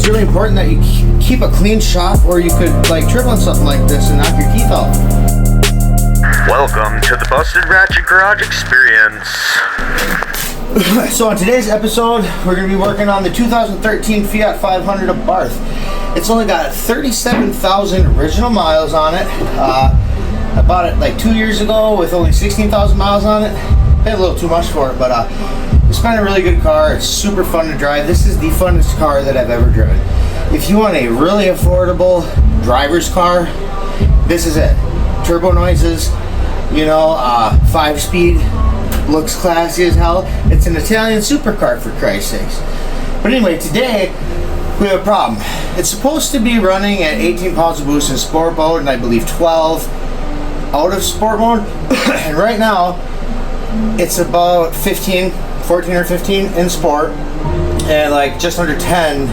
it's really important that you keep a clean shop, or you could like trip on something like this and knock your teeth out. Welcome to the Busted Ratchet Garage Experience. So on today's episode, we're going to be working on the 2013 Fiat 500 Abarth. It's only got 37,000 original miles on it. I bought it like 2 years ago with only 16,000 miles on it. Paid a little too much for it, but it's been a really good car. It's super fun to drive. This is the funnest car that I've ever driven. If you want a really affordable driver's car, this is it. Turbo noises, you know, 5-speed, looks classy as hell. It's an Italian supercar, for Christ's sakes. But anyway, today we have a problem. It's supposed to be running at 18 pounds of boost in sport mode, and I believe 12 out of sport mode. And right now it's about 14 or 15 in sport, and like just under 10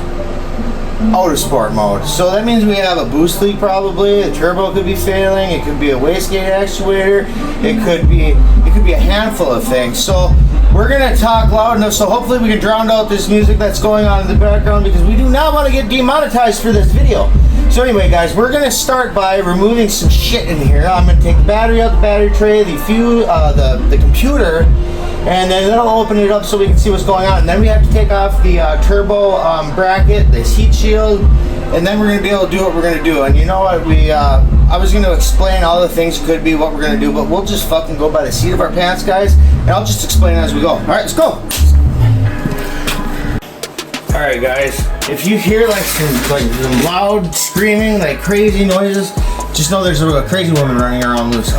out of sport mode. So that means we have a boost leak probably. The turbo could be failing. It could be a wastegate actuator. It could be a handful of things. So we're gonna talk loud enough so hopefully we can drown out this music that's going on in the background, because we do not want to get demonetized for this video. So anyway, guys, we're gonna start by removing some shit in here. I'm gonna take the battery out, the battery tray, the computer, and then that'll open it up so we can see what's going on. And then we have to take off the turbo bracket, this heat shield, and then we're going to be able to do what we're going to do. And you know what, I was going to explain all the things could be what we're going to do, but we'll just fucking go by the seat of our pants, guys, and I'll just explain as we go. Alright, let's go! Alright guys, if you hear like some loud screaming, like crazy noises, just know there's a crazy woman running around loose.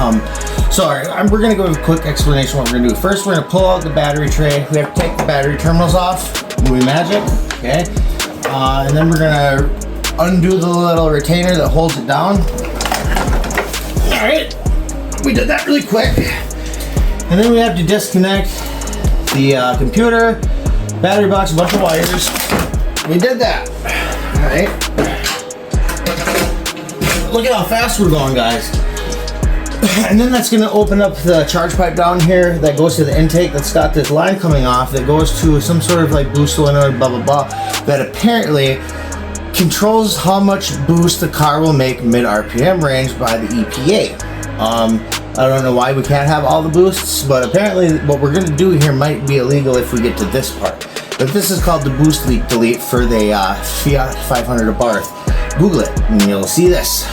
Sorry, we're going to go with a quick explanation of what we're going to do. First, we're going to pull out the battery tray. We have to take the battery terminals off. Movie magic, okay? And then we're going to undo the little retainer that holds it down. Alright, we did that really quick. And then we have to disconnect the computer, battery box, a bunch of wires. We did that. Alright. Look at how fast we're going, guys. And then that's going to open up the charge pipe down here that goes to the intake that's got this line coming off that goes to some sort of like boost solenoid, blah blah blah, that apparently controls how much boost the car will make mid RPM range by the EPA. I don't know why we can't have all the boosts, but apparently what we're going to do here might be illegal if we get to this part. But this is called the boost leak delete for the Fiat 500 Abarth. Google it and you'll see this.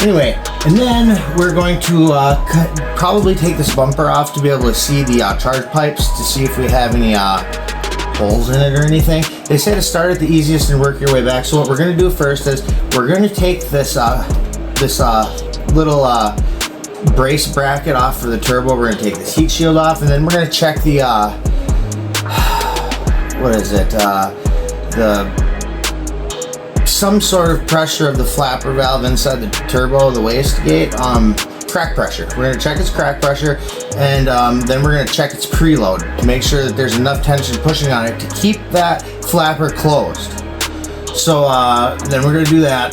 Anyway, and then we're going to probably take this bumper off to be able to see the charge pipes to see if we have any holes in it or anything. They say to start at the easiest and work your way back. So what we're going to do first is we're going to take this little brace bracket off for the turbo. We're going to take this heat shield off, and then we're going to check the some sort of pressure of the flapper valve inside the turbo, the wastegate, crack pressure. We're going to check its crack pressure, and then we're going to check its preload to make sure that there's enough tension pushing on it to keep that flapper closed. So then we're going to do that.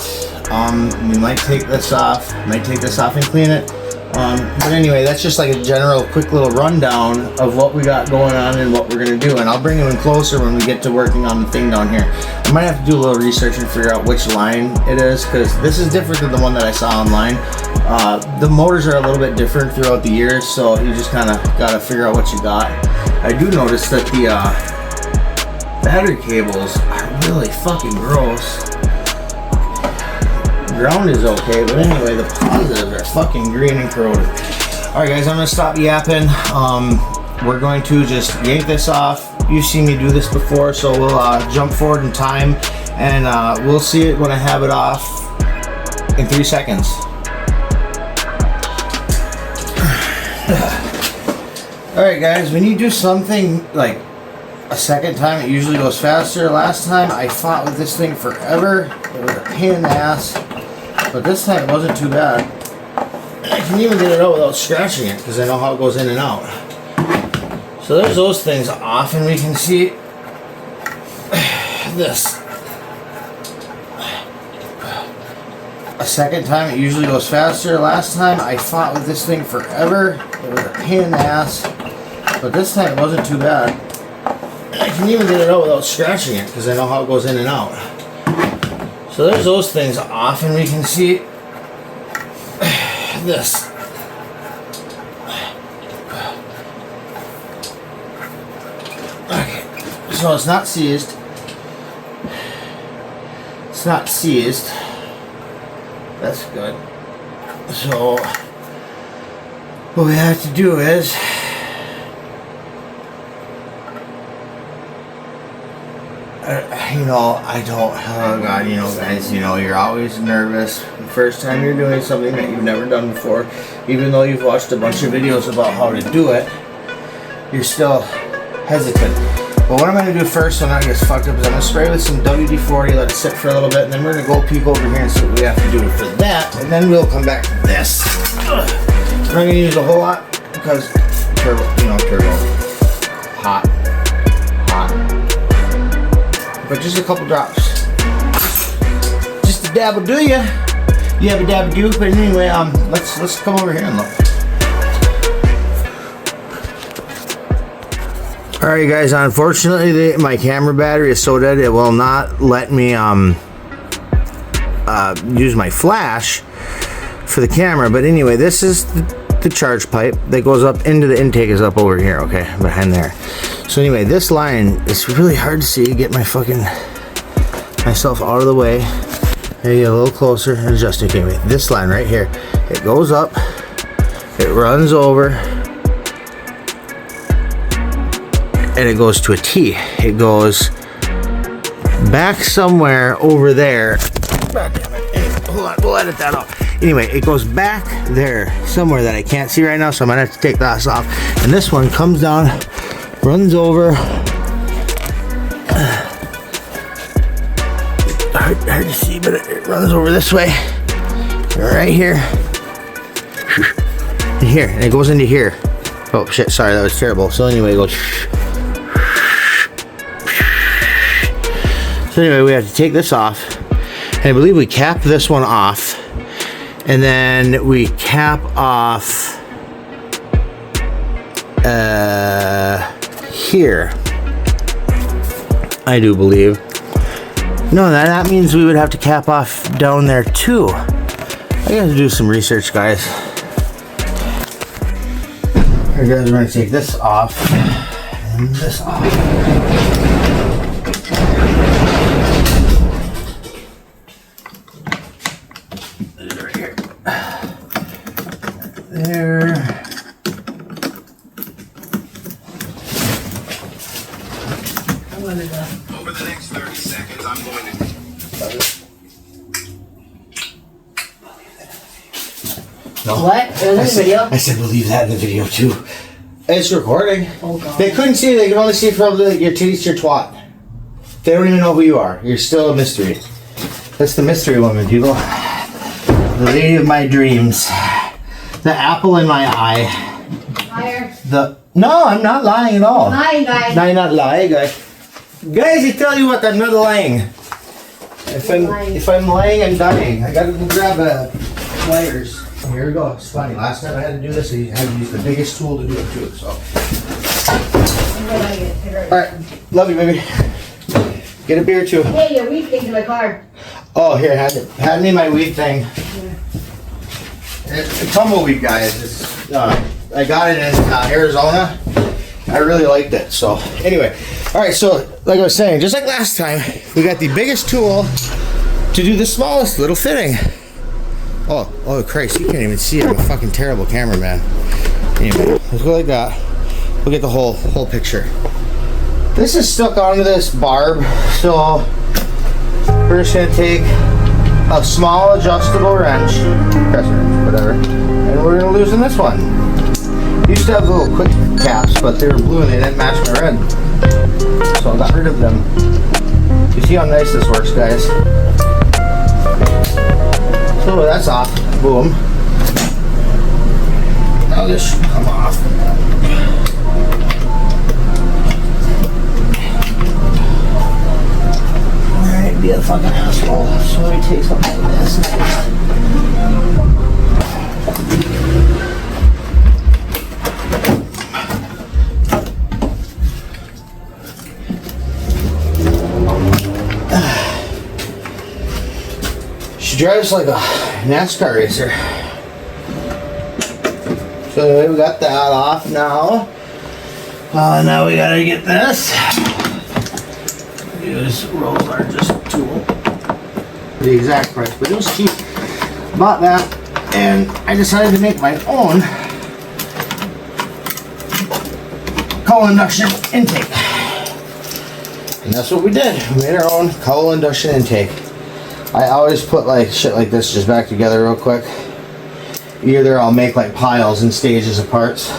We might take this off and clean it. But anyway, that's just like a general quick little rundown of what we got going on and what we're going to do. And I'll bring you in closer when we get to working on the thing down here. I might have to do a little research and figure out which line it is, because this is different than the one that I saw online. The motors are a little bit different throughout the years, so you just kind of got to figure out what you got. I do notice that the battery cables are really fucking gross. Ground is okay, but anyway, the positives are fucking green and corroded. Alright guys, I'm going to stop yapping. We're going to just yank this off. You've seen me do this before, so we'll jump forward in time, and we'll see it when I have it off in 3 seconds. Alright guys, when you do something like a second time, it usually goes faster. Last time I fought with this thing forever. It was a pain in the ass. But this time it wasn't too bad. I can even get it out without scratching it because I know how it goes in and out. So there's those things off, and we can see this. A second time it usually goes faster. Last time I fought with this thing forever. It was a pain in the ass. But this time it wasn't too bad. I can even get it out without scratching it because I know how it goes in and out. So there's those things off, and we can see this. Okay, so it's not seized. It's not seized. That's good. So what we have to do is I don't, oh God, guys, you're always nervous the first time you're doing something that you've never done before. Even though you've watched a bunch of videos about how to do it, you're still hesitant. But what I'm going to do first, so I'm not going to get fucked up, is I'm going to spray with some WD-40, let it sit for a little bit, and then we're going to go peek over here and see what we have to do for that, and then we'll come back to this. I'm not going to use a whole lot, because turbo, hot. But just a couple drops. Just a dab will do you. You have a dab do, but anyway, let's come over here and look. Alright guys, unfortunately my camera battery is so dead it will not let me use my flash for the camera. But anyway, this is the charge pipe that goes up into the intake, is up over here, okay, behind there. So anyway, this line is really hard to see. Get myself out of the way. Maybe a little closer, adjust it. Okay, this line right here, it goes up, it runs over, and it goes to a T. It goes back somewhere over there. God damn it. Anyway, hold on, we'll edit that out. Anyway, it goes back there somewhere that I can't see right now, so I might have to take this off. And this one comes down, runs over. Hard to see, but it runs over this way. Right here. And here, and it goes into here. Oh shit, sorry, that was terrible. So anyway, it goes. So anyway, we have to take this off. And I believe we cap this one off. And then we cap off here, I do believe. No, that means we would have to cap off down there too. I got to do some research, guys. Alright guys, we're going to take this off and this off. Right here. There. Over the next 30 seconds, I'm going to... No. What? It was in the video? I said we'll leave that in the video too. It's recording. Oh God. They couldn't see, they could only see from your titties to your twat. They don't even know who you are. You're still a mystery. That's the mystery woman, people. The lady of my dreams. The apple in my eye. Liar. No, I'm not lying at all. Lying, guys. No, you're not lying, guys. Guys, I tell you what, I'm not lying. If I'm lying, I'm dying. I gotta go grab pliers. Here we go. It's funny. Last time I had to do this, I had to use the biggest tool to do it too. So. All right, love you, baby. Get a beer too. Hey, your weed thing's in my car. Oh, here, hand me my weed thing. It's a tumbleweed, guys. I got it in Arizona. I really liked it. So anyway, all right. So like I was saying, just like last time, we got the biggest tool to do the smallest little fitting. Oh Christ! You can't even see. I'm a fucking terrible cameraman. Anyway, let's go like that. We'll get the whole picture. This is stuck onto this barb, so we're just gonna take a small adjustable wrench, press wrench, whatever, and we're gonna loosen this one. Used to have little quick caps, but they were blue and they didn't match my red, so I got rid of them. You see how nice this works, guys? So that's off. Boom. Now this should come off. Alright, be a fucking asshole. So let me take something like this. She drives like a NASCAR racer. So we got that off now. Now we gotta get this. Use Roll's largest tool. The exact price, but it was cheap. Bought that, and I decided to make my own cowl induction intake. And that's what we did. We made our own cowl induction intake. I always put like shit like this just back together real quick. Either I'll make like piles and stages of parts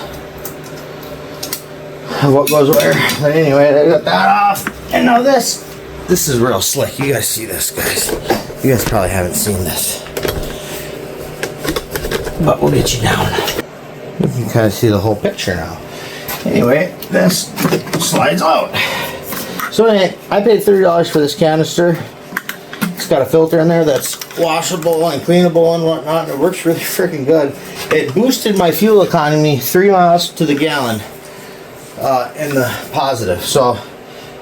of what goes where. But anyway, I got that off. And now this is real slick. You guys see this, guys. You guys probably haven't seen this. But we'll get you down. You can kind of see the whole picture now. Anyway, this slides out. So anyway, I paid $30 for this canister. It's got a filter in there that's washable and cleanable and whatnot, and it works really freaking good. It boosted my fuel economy 3 miles to the gallon in the positive. So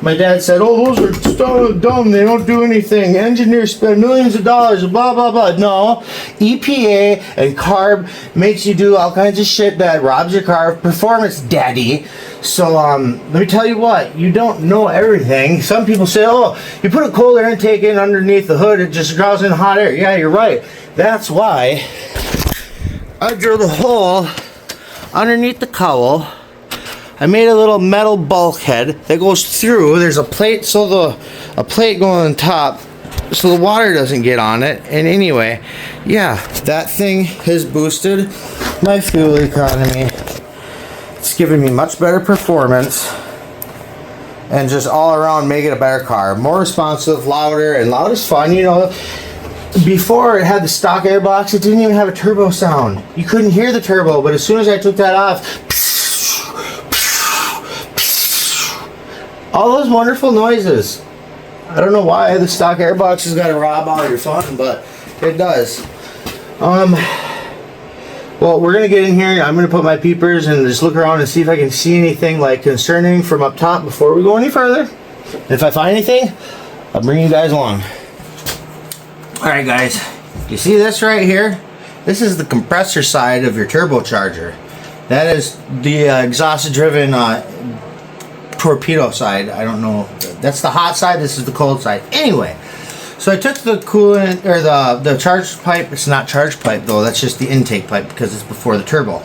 my dad said, oh, those are so dumb, they don't do anything. Engineers spend millions of dollars, blah, blah, blah. No, EPA and CARB makes you do all kinds of shit that robs your car of performance, daddy. So let me tell you what, you don't know everything. Some people say, oh, you put a cold air intake in underneath the hood, it just draws in hot air. Yeah, you're right. That's why I drilled a hole underneath the cowl. I made a little metal bulkhead that goes through. There's a plate, so a plate going on top, so the water doesn't get on it. And anyway, yeah, that thing has boosted my fuel economy. It's given me much better performance, and just all around make it a better car. More responsive, louder, and loud is fun. You know, before it had the stock airbox, it didn't even have a turbo sound. You couldn't hear the turbo, but as soon as I took that off, all those wonderful noises. I don't know why the stock airbox has got to rob all your fun, but it does. Well, we're gonna get in here. I'm gonna put my peepers and just look around and see if I can see anything like concerning from up top before we go any further. If I find anything, I'll bring you guys along. All right, guys. You see this right here? This is the compressor side of your turbocharger. That is the exhaust-driven torpedo side. I don't know. That's the hot side. This is the cold side. Anyway, so I took the coolant, or the charge pipe. It's not charge pipe though. That's just the intake pipe because it's before the turbo.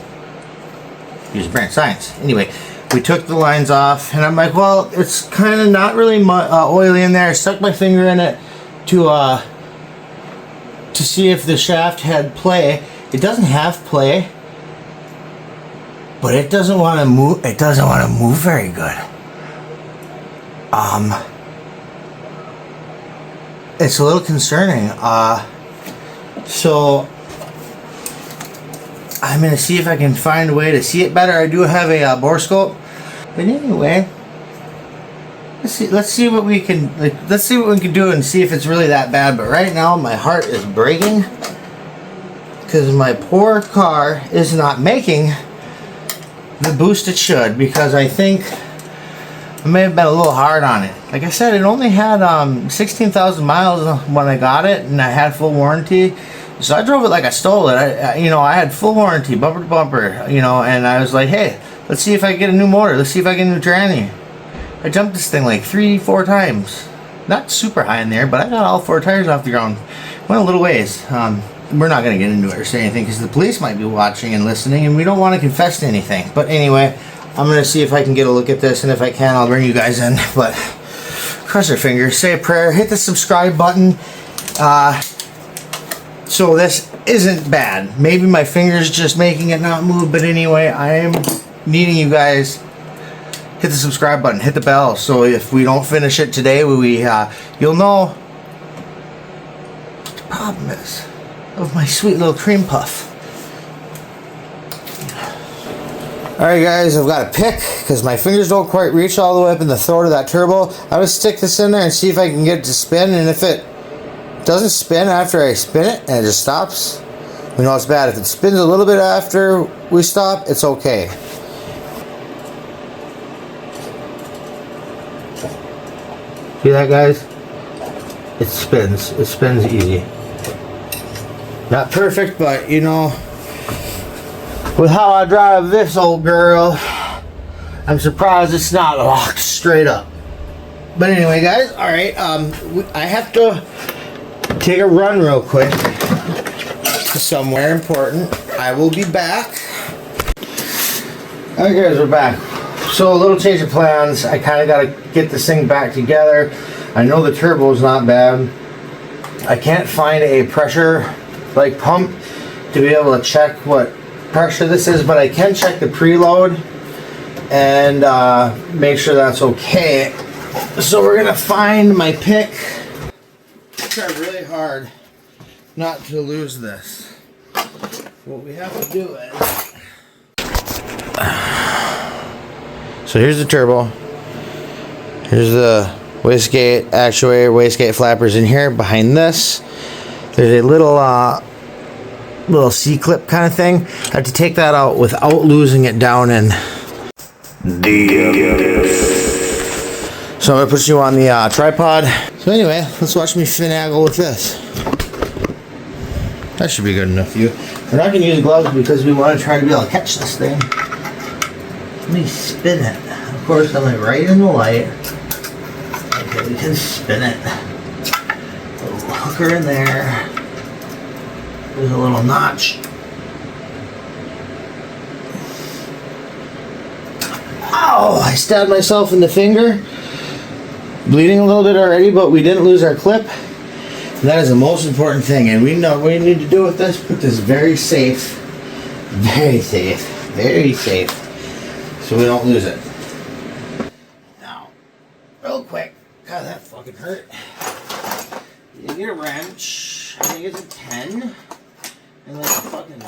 Use brand science. Anyway, we took the lines off, and I'm like, well, it's kind of not really oily in there. I stuck my finger in it to see if the shaft had play. It doesn't have play, but it doesn't want to move. It doesn't want to move very good. It's a little concerning. So I'm gonna see if I can find a way to see it better. I do have a borescope, but anyway, let's see what we can do and see if it's really that bad. But right now, my heart is breaking because my poor car is not making the boost it should, because I think I may have been a little hard on it. Like I said, it only had 16,000 miles when I got it, and I had full warranty. So I drove it like I stole it. I had full warranty, bumper to bumper, and I was like, hey, let's see if I can get a new motor. Let's see if I get a new tranny. I jumped this thing like 3-4 times. Not super high in there, but I got all 4 tires off the ground. Went a little ways. We're not going to get into it or say anything because the police might be watching and listening, and we don't want to confess to anything. But anyway, I'm going to see if I can get a look at this, and if I can, I'll bring you guys in. But cross your fingers, say a prayer, hit the subscribe button. So this isn't bad. Maybe my finger's just making it not move, but anyway, I am needing you guys. Hit the subscribe button, hit the bell, so if we don't finish it today, you'll know what the problem is of my sweet little cream puff. Alright guys, I've got a pick because my fingers don't quite reach all the way up in the throat of that turbo. I'm going to stick this in there and see if I can get it to spin, and if it doesn't spin after I spin it and it just stops, we know it's bad. If it spins a little bit after we stop, it's okay. See that, guys? It spins easy. Not perfect, but you know, with how I drive this old girl, I'm surprised it's not locked straight up. But anyway, guys, all right, I have to take a run real quick to somewhere important. I will be back. All right, guys, we're back. So a little change of plans. I kind of got to get this thing back together. I know the turbo is not bad. I can't find a pressure like pump to be able to check what pressure this is, but I can check the preload and make sure that's okay. So we're gonna find my pick. Try really hard not to lose this. What we have to do is, so here's the turbo, here's the wastegate actuator, wastegate flappers in here. Behind this, there's a little C-clip kind of thing. I have to take that out without losing it down in. So I'm gonna put you on the tripod. So anyway, let's watch me finagle with this. That should be good enough for you. We're not gonna use gloves because we want to try to be able to catch this thing. Let me spin it. Of course, I'm like right in the light. Okay, we can spin it. A little hooker in there. There's a little notch. Ow! I stabbed myself in the finger. Bleeding a little bit already, but we didn't lose our clip. And that is the most important thing. And we know what we need to do with this. Put this very safe. Very safe. Very safe. So we don't lose it. Now, real quick. God, that fucking hurt. You get a wrench. I think it's a 10. And then a fucking 10.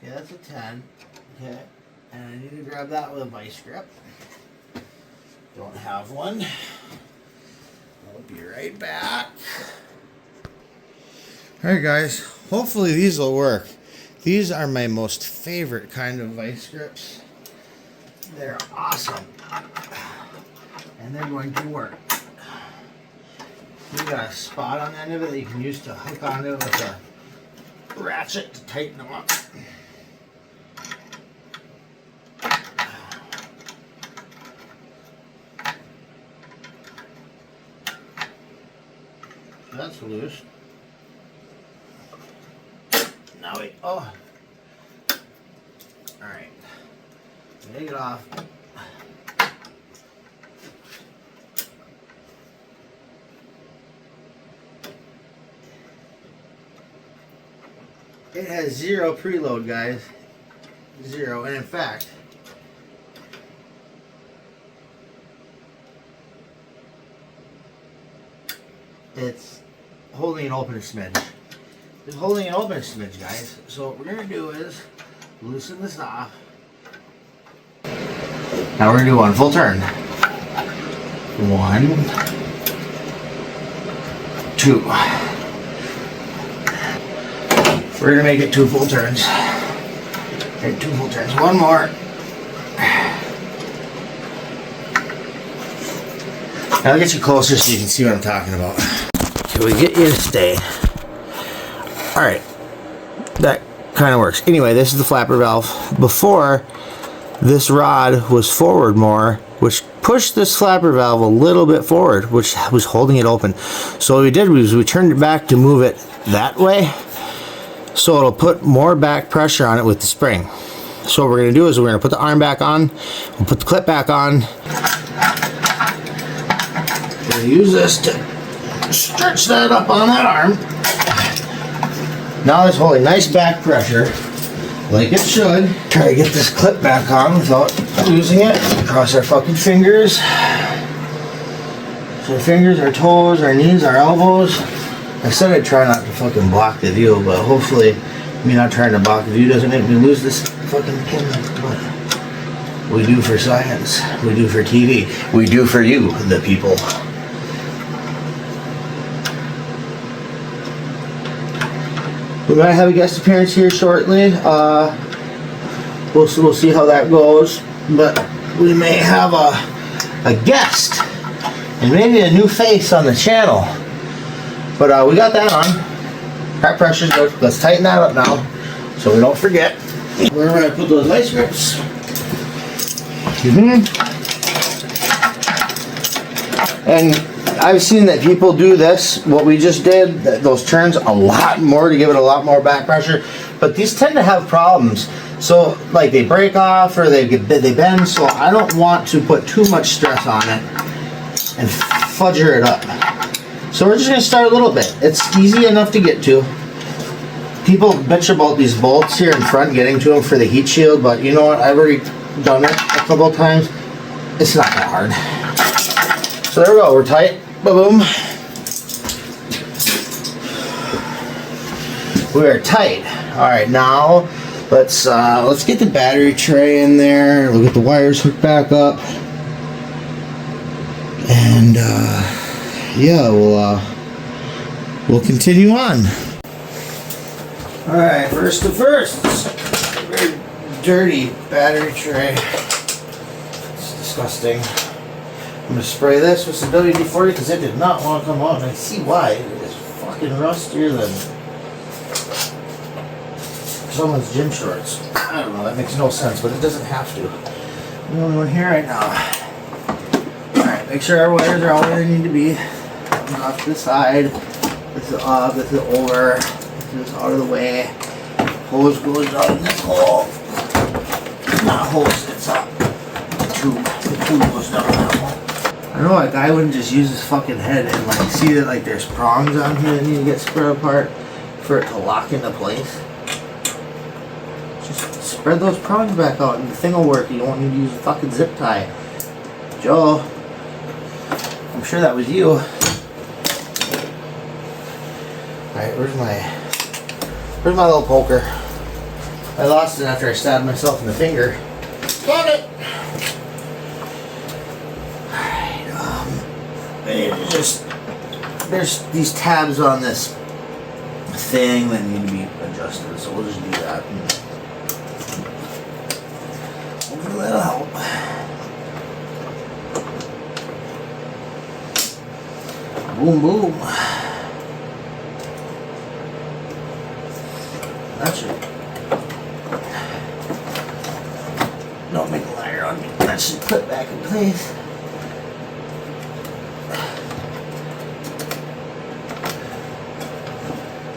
Yeah, that's a 10. Okay. And I need to grab that with a vice grip. Don't have one. I'll be right back. Alright guys, hopefully these will work. These are my most favorite kind of vice grips. They're awesome. And they're going to work. You got a spot on the end of it that you can use to hook onto it with a ratchet to tighten them up. That's loose. Now we, oh. Alright. Take it off. It has 0 preload, guys. 0. And in fact, it's holding it open a smidge. It's holding it open a smidge, guys. So what we're going to do is loosen this off. Now we're going to do one full turn. 1, 2. We're going to make it 2 full turns. Okay, 2 full turns. One more. Now I'll get you closer so you can see what I'm talking about. Can we get you to stay? Alright. That kind of works. Anyway, this is the flapper valve. Before, this rod was forward more, which pushed this flapper valve a little bit forward, which was holding it open. So what we did was we turned it back to move it that way, so it'll put more back pressure on it with the spring. So what we're going to do is we're going to put the arm back on, we'll put the clip back on. We're going to use this to stretch that up on that arm. Now it's holding nice back pressure, like it should. Try to get this clip back on without losing it. Cross our fucking fingers. So our fingers, our toes, our knees, our elbows. I said I'd try not to fucking block the view, but hopefully me not trying to block the view doesn't make me lose this fucking pin. But we do for science. We do for TV. We do for you, the people. We might have a guest appearance here shortly. We'll see how that goes. But we may have a guest and maybe a new face on the channel. But we got that on. Tire pressure's good. Let's tighten that up now so we don't forget. Where am I gonna put those vice grips? And I've seen that people do this, what we just did, those turns a lot more to give it a lot more back pressure. But these tend to have problems. So like they break off or they bend, so I don't want to put too much stress on it and fudger it up. So we're just gonna start a little bit. It's easy enough to get to. People bitch about these bolts here in front, getting to them for the heat shield, but you know what, I've already done it a couple of times. It's not that hard. So there we go, we're tight, boom. We are tight. All right, now let's get the battery tray in there. We'll get the wires hooked back up, and yeah, we'll continue on. All right, first to first, very dirty battery tray. It's disgusting. I'm gonna spray this with some WD-40 because it did not want to come out, and I see why. It is fucking rustier than someone's gym shorts. I don't know, that makes no sense, but it doesn't have to. I'm the only one here right now. Alright, make sure our wires are all where they need to be. Off to the side. This is up, this is over, this is out of the way. Hose goes down in this hole. Not hose, it's up. The tube goes down that hole. I don't know, a guy wouldn't just use his fucking head and like see that like there's prongs on here that need to get spread apart for it to lock into place. Just spread those prongs back out and the thing will work. You don't need to use a fucking zip tie. Joe, I'm sure that was you. Alright, where's my little poker? I lost it after I stabbed myself in the finger. Got it! There's these tabs on this thing that need to be adjusted, so we'll just do that. Hopefully that'll help. Boom, boom. That should. Don't make a liar on me. That should put back in place.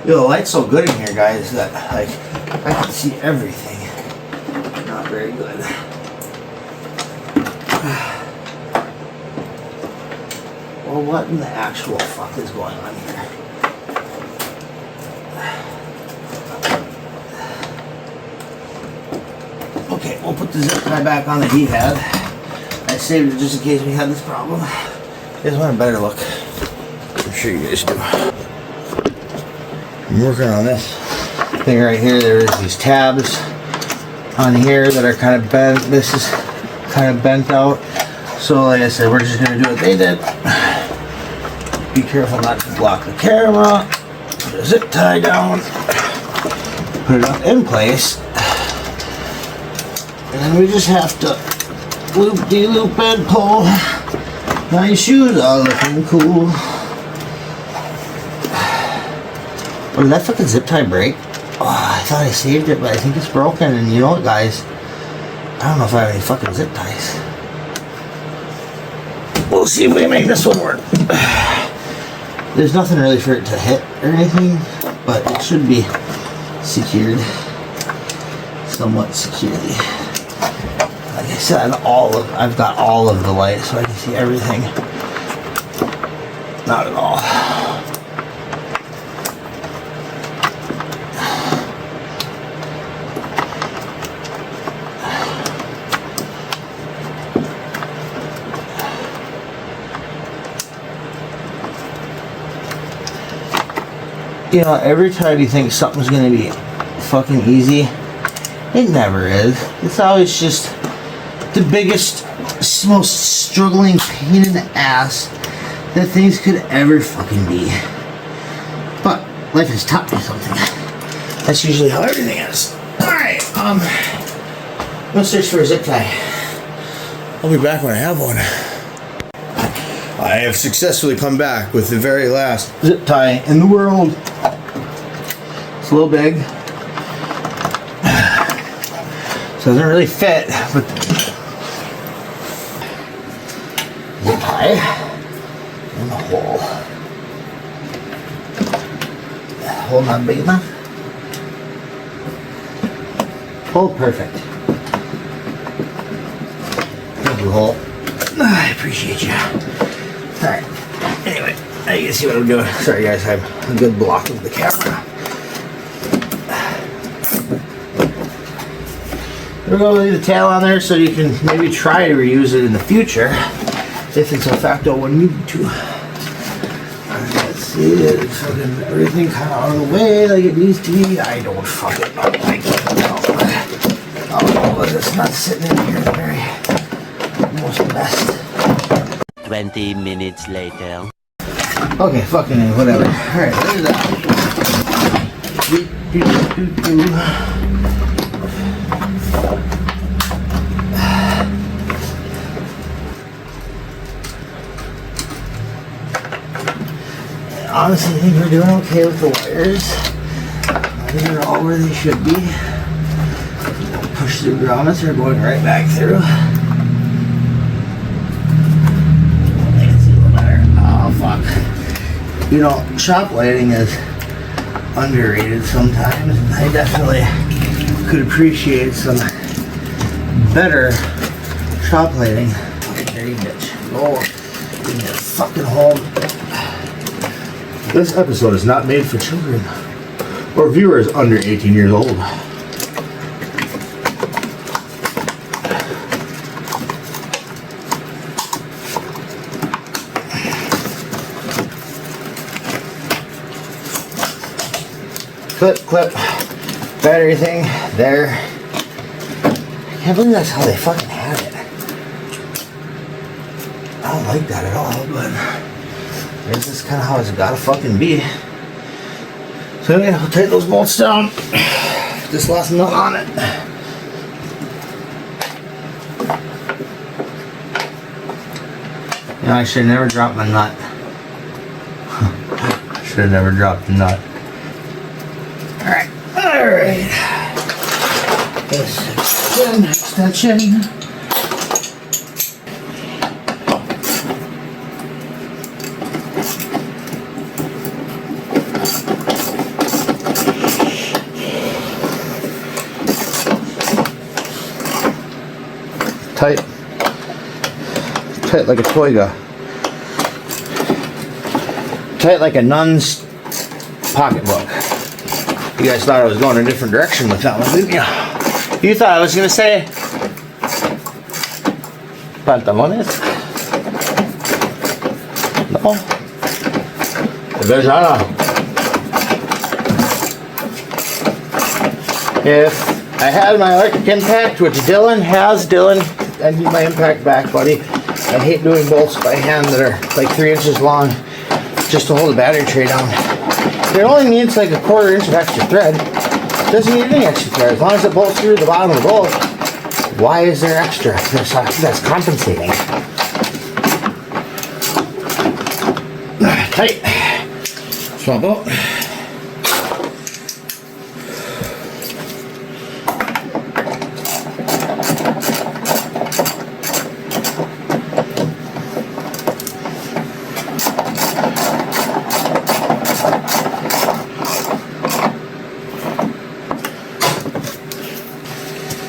Yo, the light's so good in here, guys, that like I can see everything. Not very good. Well, what in the actual fuck is going on here? Okay, we'll put the zip tie back on that he had. I saved it just in case we had this problem. You guys want a better look? I'm sure you guys do. I'm working on this thing right here. There's these tabs on here that are kind of bent. This is kind of bent out. So like I said, we're just going to do what they did. Be careful not to block the camera. Put a zip tie down. Put it up in place. And then we just have to loop-de-loop and pull. My shoes are looking cool. Oh, did that fucking zip tie break? Oh, I thought I saved it, but I think it's broken. And you know what, guys? I don't know if I have any fucking zip ties. We'll see if we can make this one work. There's nothing really for it to hit or anything, but it should be secured somewhat securely. Like I said, I've got all of the light, so I can see everything. Not at all. You know, every time you think something's gonna be fucking easy, it never is. It's always just the biggest, most struggling pain in the ass that things could ever fucking be. But life has taught me something. That's usually how everything is. Alright, I'm gonna search for a zip tie. I'll be back when I have one. I have successfully come back with the very last zip tie in the world. It's a little big. So it doesn't really fit, but zip tie in the hole. Hole not big enough. Hole perfect. Thank you, hole. I appreciate you. Alright. Anyway, now you can see what I'm doing. Sorry guys, I have a good block of the camera. We're going to leave the tail on there so you can maybe try to reuse it in the future if it's a facto one need to. Let's see it. Fucking everything kind of out of the way like it needs to be. I don't fucking know. I can't know. Oh, but it's not sitting in here the very most best. 20 minutes later. Okay, fucking A, whatever. Alright, there's that. Honestly, I think we're doing okay with the wires. I think they're all where they should be. Push through grommets, they're going right back through. Oh fuck. You know, shop lighting is underrated sometimes. I definitely could appreciate some better shop lighting. Okay, there you bitch. Oh, give me a fucking home. This episode is not made for children or viewers under 18 years old. Clip, battery thing, there. I can't believe that's how they fucking had it. I don't like that at all, but this is kind of how it's gotta fucking be. So yeah, we'll take those bolts down. Just last nut on it. You know, I should have never dropped my nut. Should have never dropped the nut. Alright. This extension. Tight like a toiga. Tight like a nun's pocketbook. You guys thought I was going a different direction with that one, didn't you? You thought I was going to say pantalones? No. Vejana. If I had my electric impact, which Dylan has, I need my impact back, buddy. I hate doing bolts by hand that are like 3 inches long just to hold the battery tray down. It only needs like a 1/4 inch of extra thread. It doesn't need any extra thread. As long as it bolts through the bottom of the bolt, why is there extra? That's compensating. Tight. Swap out.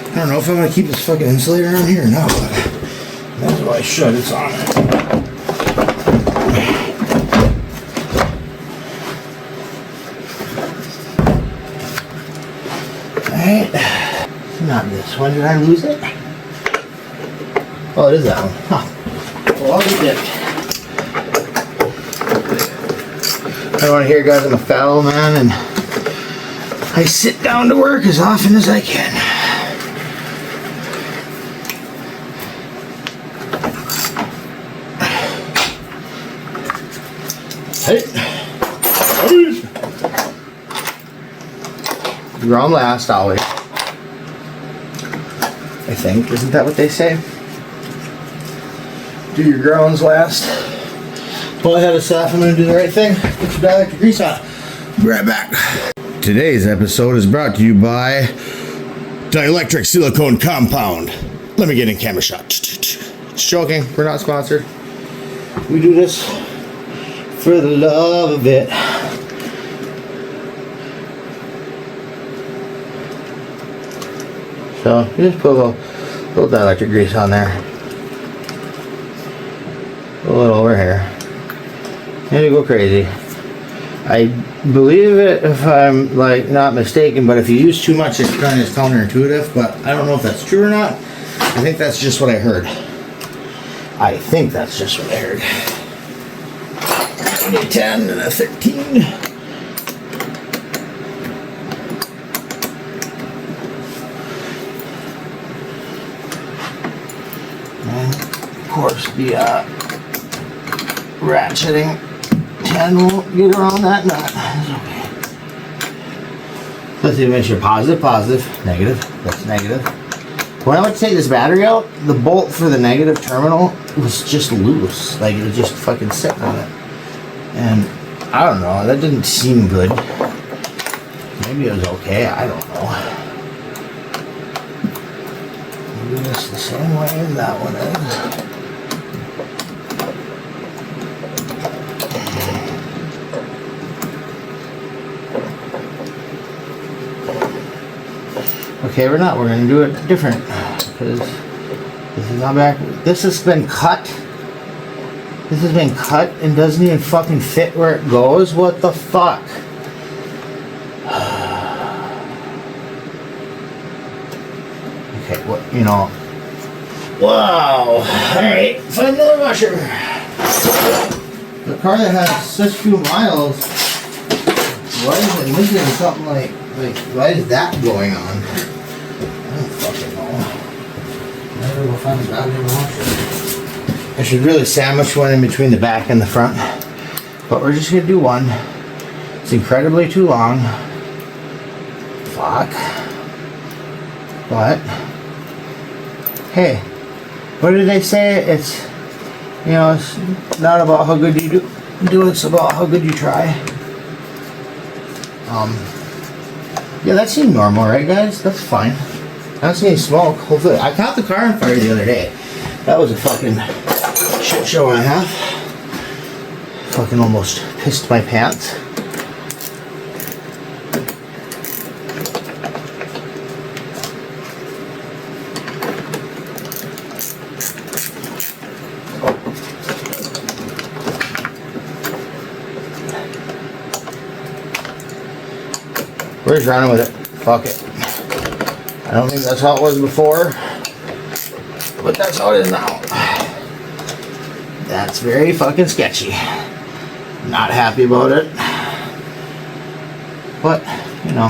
I don't know if I'm gonna keep this fucking insulator on here or not, but that's what I should. It's on. Alright. Not this one. Did I lose it? Oh, it is that one. Huh. Well, I'll be dipped. I don't want to hear guys, I'm a foul man, and I sit down to work as often as I can. Hey. Ground last always. I think. Isn't that what they say? Do your grounds last. Pull ahead of stuff. I'm going to do the right thing. Put some dielectric grease on. Be right back. Today's episode is brought to you by Dielectric Silicone Compound. Let me get in camera shot. Just joking. We're not sponsored. We do this for the love of it. So you just put a little dielectric grease on there. A little over here. And you go crazy. I believe it if I'm like not mistaken, but if you use too much it's kind of counterintuitive, but I don't know if that's true or not. I think that's just what I heard. I think that's just what I heard. A 10 and a 13. And of course the ratcheting 10 won't get around that nut. It's okay. Let's see, make sure positive, positive, negative. That's negative. When I went to take this battery out, the bolt for the negative terminal was just loose. Like it was just fucking sitting on it. And I don't know, that didn't seem good. Maybe it was okay, I don't know. Do this the same way as that one is. Okay, we're not. We're going to do it different because this is not back. This has been cut. This has been cut and doesn't even fucking fit where it goes. What the fuck? Okay, what, you know. Wow. Alright, find another washer. The car that has such few miles, why is it missing something like why is that going on? I don't fucking know. Never will find a goddamn washer. I should really sandwich one in between the back and the front, but we're just gonna do one. It's incredibly too long. Fuck. But hey, what did they say? It's, you know, it's not about how good you do, it's about how good you try. Yeah, that seemed normal, right, guys? That's fine. I don't see any smoke. Hopefully, I caught the car on fire the other day. That was a fucking shit show and a half. Fucking almost pissed my pants. We're just running with it. Fuck it. I don't think that's how it was before, but that's how it is now. That's very fucking sketchy. Not happy about it. But, you know,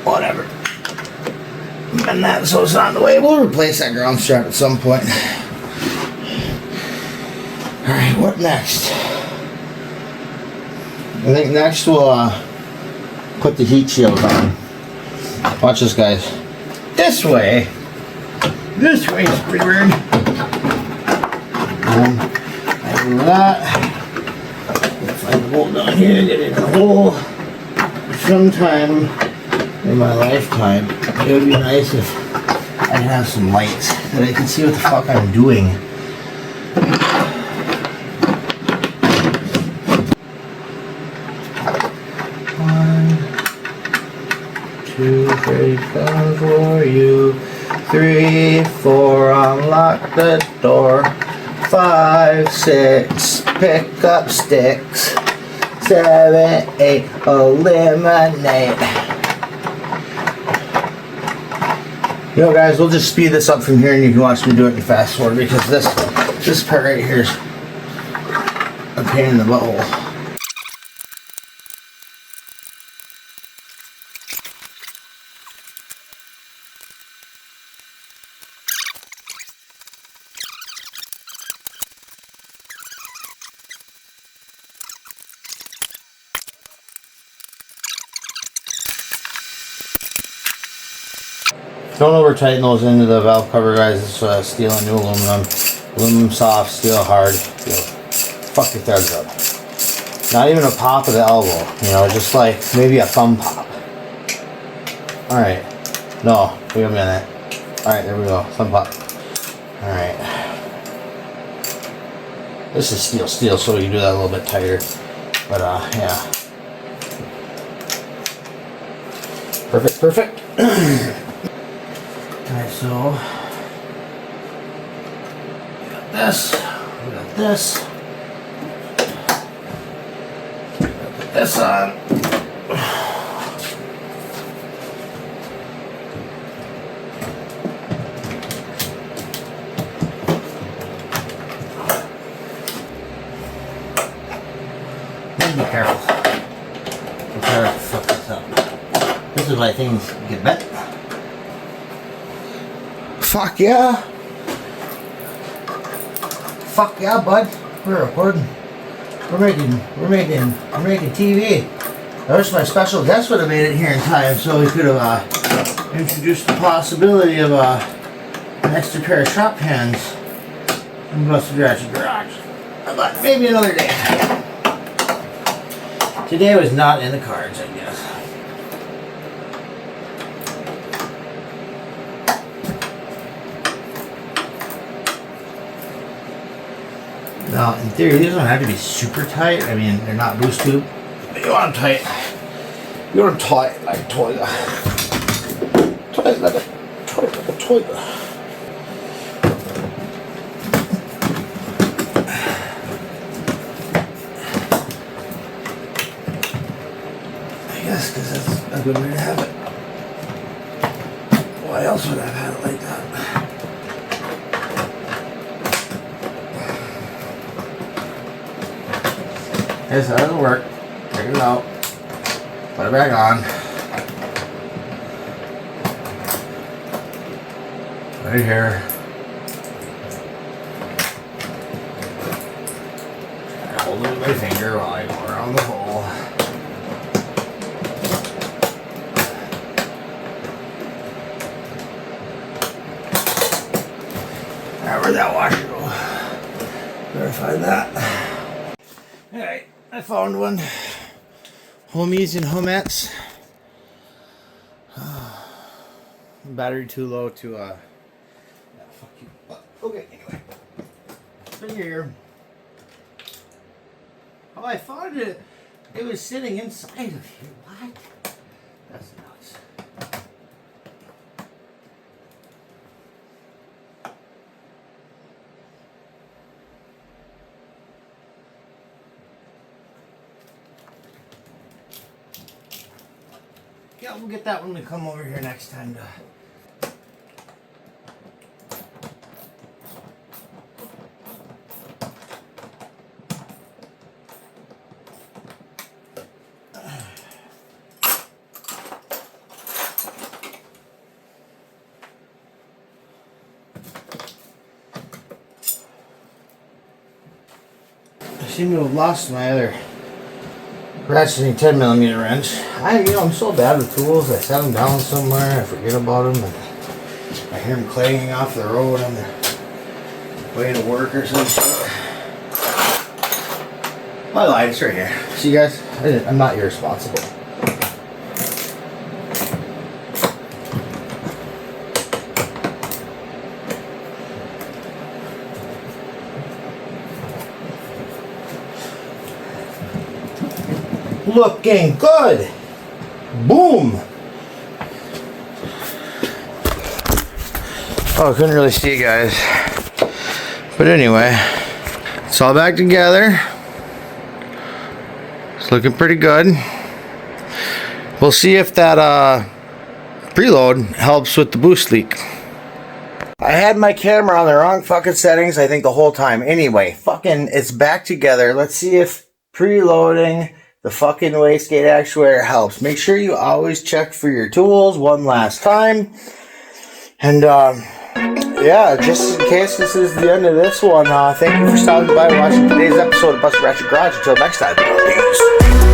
whatever. And that, so it's not in the way. We'll replace that ground strap at some point. Alright, what next? I think next we'll put the heat shield on. Watch this, guys. This way. This way is pretty weird. I do that. Find the bolt down here, get it in the hole. Sometime in my lifetime, it would be nice if I could have some lights that I can see what the fuck I'm doing. 2, 3, come for you. 3, 4, unlock the door. 5, 6, pick up sticks. 7, 8, eliminate. You know, guys, we'll just speed this up from here and you can watch me do it in fast forward because this part right here is a pain in the butthole. Don't over tighten those into the valve cover, guys. It's steel and new aluminum. Aluminum soft, steel hard. Fuck your threads up. Not even a pop of the elbow, you know, just like maybe a thumb pop. Alright. No, wait a minute. Alright, there we go. Thumb pop. Alright. This is steel, so you do that a little bit tighter. But, yeah. Perfect. Alright, so we got this. Put this on. Be careful. Be careful to fuck this up. This is why things get bent. Fuck yeah. Fuck yeah, bud. We're recording. We're making TV. I wish my special guest would have made it here in time so we could have introduced the possibility of an extra pair of shop hands in Busted Ratchet Garage. But maybe another day. Today was not in the cards, I guess. Now, in theory, these don't have to be super tight. I mean, they're not boost tube. But you want them tight. You want them tight like a toilet. Tight like a toilet. Yes, because that's a good way to have it. Why else would I have had it like that? Yes, that doesn't work. Take it out. Put it back on. Right here. Hold it with my finger while I go around the hole. Where'd that washer go? Better find that. Alright, I found one. Homies and homettes. Battery too low to yeah, fuck you. Okay, anyway. Been here. Oh, I found it. It was sitting inside of here. What? That's nuts. Yeah, we'll get that one to come over here next time to I seem to have lost my other ratcheting 10mm wrench. I'm so bad with tools. I set them down somewhere, I forget about them, and I hear them clanging off the road on the way to work or some shit. I lied, it's right here. See, guys, I'm not irresponsible. Looking good. Boom. Oh, I couldn't really see you guys. But anyway, it's all back together. It's looking pretty good. We'll see if that preload helps with the boost leak. I had my camera on the wrong fucking settings, I think, the whole time. Anyway, fucking, it's back together. Let's see if preloading the fucking wastegate actuator helps. Make sure you always check for your tools one last time. And, yeah, just in case this is the end of this one, thank you for stopping by and watching today's episode of Busted Ratchet Garage. Until next time, peace.